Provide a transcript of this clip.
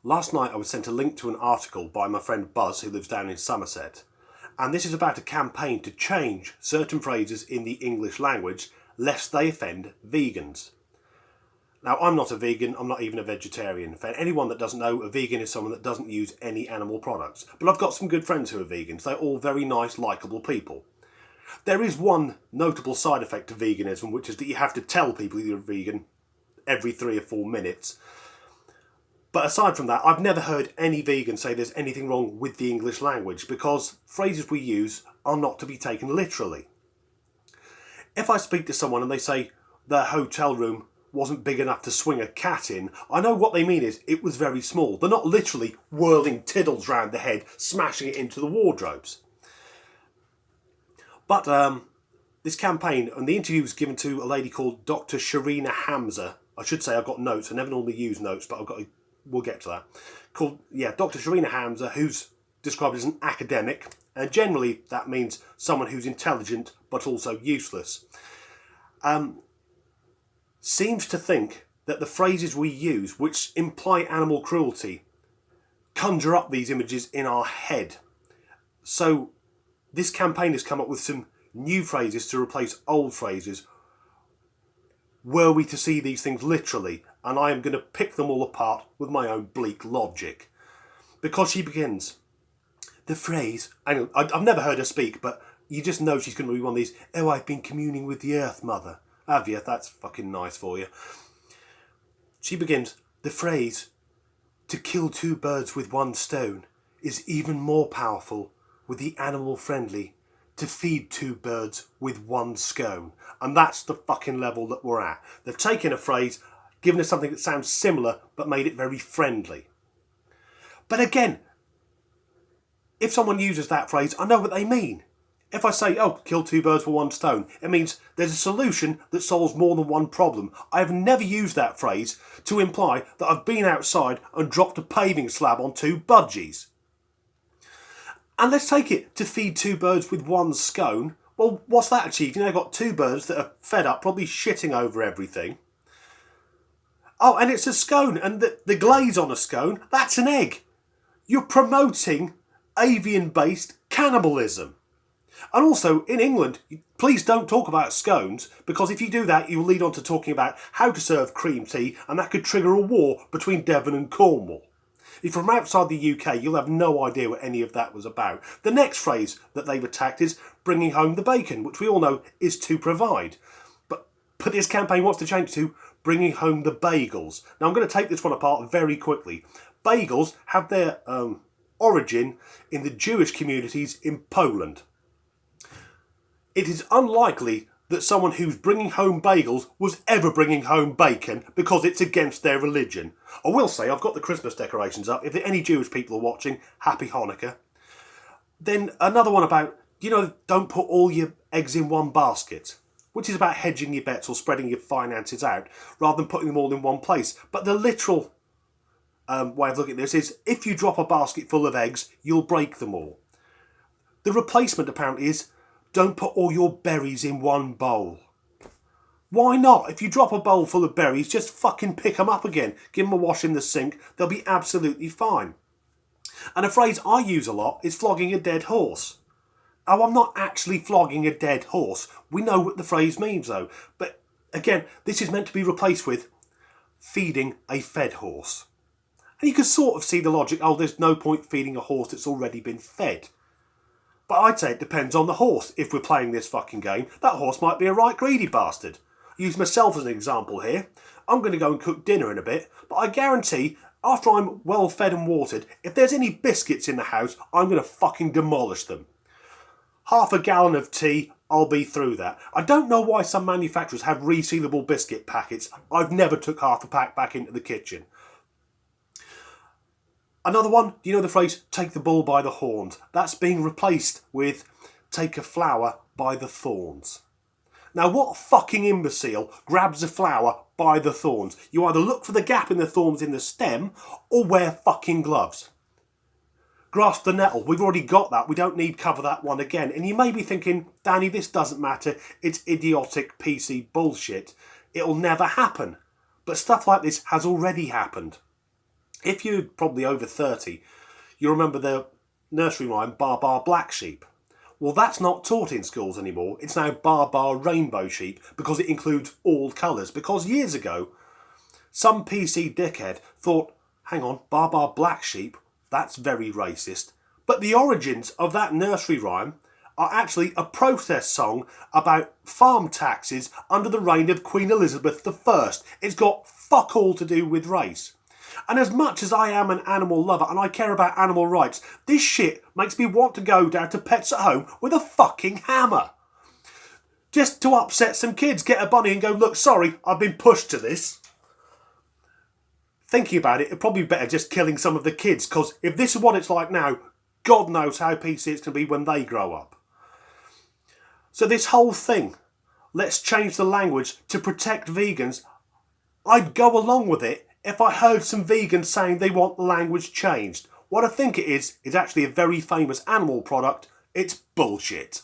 Last night I was sent a link to an article by my friend Buzz, who lives down in Somerset, and this is about a campaign to change certain phrases in the English language lest they offend vegans. Now, I'm not a vegan, I'm not even a vegetarian. For anyone that doesn't know, a vegan is someone that doesn't use any animal products. But I've got some good friends who are vegans. They're all very nice, likeable people. There is one notable side effect of veganism, which is that you have to tell people you're vegan every 3 or 4 minutes. But aside from that, I've never heard any vegan say there's anything wrong with the English language, because phrases we use are not to be taken literally. If I speak to someone and they say their hotel room wasn't big enough to swing a cat in, I know what they mean is it was very small. They're not literally whirling tiddles round the head, smashing it into the wardrobes. But this campaign, and the interview was given to a lady called Dr. Sharina Hamza. I should say I've got notes. I never normally use notes, but we'll get to that. Dr. Sharina Hamza, who's described as an academic, and generally that means someone who's intelligent but also useless. Seems to think that the phrases we use, which imply animal cruelty, conjure up these images in our head. So this campaign has come up with some new phrases to replace old phrases, were we to see these things literally, and I am going to pick them all apart with my own bleak logic. Because she begins, the phrase, I've never heard her speak, but you just know she's going to be one of these, oh, I've been communing with the earth, mother. Have you? That's fucking nice for you. She begins, the phrase, to kill 2 birds with 1 stone, is even more powerful with the animal friendly, to feed 2 birds with 1 scone. And that's the fucking level that we're at. They've taken a phrase, given us something that sounds similar, but made it very friendly. But again, if someone uses that phrase, I know what they mean. If I say, oh, kill 2 birds with 1 stone, it means there's a solution that solves more than one problem. I have never used that phrase to imply that I've been outside and dropped a paving slab on 2 budgies. And let's take it to feed 2 birds with 1 scone. Well, what's that achieved? I've got 2 birds that are fed up, probably shitting over everything. Oh, and it's a scone, and the glaze on a scone, that's an egg. You're promoting avian-based cannibalism. And also, in England, please don't talk about scones, because if you do that, you'll lead on to talking about how to serve cream tea, and that could trigger a war between Devon and Cornwall. If you're from outside the UK, you'll have no idea what any of that was about. The next phrase that they've attacked is bringing home the bacon, which we all know is to provide. But this campaign wants to change to bringing home the bagels. Now, I'm going to take this one apart very quickly. Bagels have their origin in the Jewish communities in Poland. It is unlikely that someone who's bringing home bagels was ever bringing home bacon, because it's against their religion. I will say, I've got the Christmas decorations up. If any Jewish people are watching, happy Hanukkah. Then another one about, don't put all your eggs in one basket, which is about hedging your bets or spreading your finances out rather than putting them all in one place. But the literal way of looking at this is, if you drop a basket full of eggs, you'll break them all. The replacement apparently is, don't put all your berries in one bowl. Why not? If you drop a bowl full of berries, just fucking pick them up again. Give them a wash in the sink. They'll be absolutely fine. And a phrase I use a lot is flogging a dead horse. Oh, I'm not actually flogging a dead horse. We know what the phrase means though. But again, this is meant to be replaced with feeding a fed horse. And you can sort of see the logic. Oh, there's no point feeding a horse that's already been fed. But I'd say it depends on the horse. If we're playing this fucking game, that horse might be a right greedy bastard. I use myself as an example here. I'm going to go and cook dinner in a bit, but I guarantee, after I'm well fed and watered, if there's any biscuits in the house, I'm going to fucking demolish them. Half a gallon of tea, I'll be through that. I don't know why some manufacturers have resealable biscuit packets. I've never took half a pack back into the kitchen. Another one, do you know the phrase, take the bull by the horns? That's being replaced with, take a flower by the thorns. Now, what fucking imbecile grabs a flower by the thorns? You either look for the gap in the thorns in the stem, or wear fucking gloves. Grasp the nettle, we've already got that, we don't need cover that one again. And you may be thinking, Danny, this doesn't matter, it's idiotic PC bullshit. It'll never happen. But stuff like this has already happened. If you're probably over 30, you remember the nursery rhyme Bar Bar Black Sheep. Well, that's not taught in schools anymore. It's now Bar Bar Rainbow Sheep because it includes all colours. Because years ago, some PC dickhead thought, hang on, Bar Bar Black Sheep, that's very racist. But the origins of that nursery rhyme are actually a protest song about farm taxes under the reign of Queen Elizabeth I. It's got fuck all to do with race. And as much as I am an animal lover and I care about animal rights, this shit makes me want to go down to Pets at Home with a fucking hammer. Just to upset some kids, get a bunny and go, look, sorry, I've been pushed to this. Thinking about it, it'd probably be better just killing some of the kids, because if this is what it's like now, God knows how PC it's going to be when they grow up. So this whole thing, let's change the language to protect vegans, I'd go along with it if I heard some vegans saying they want the language changed. What I think it is actually a very famous animal product. It's bullshit.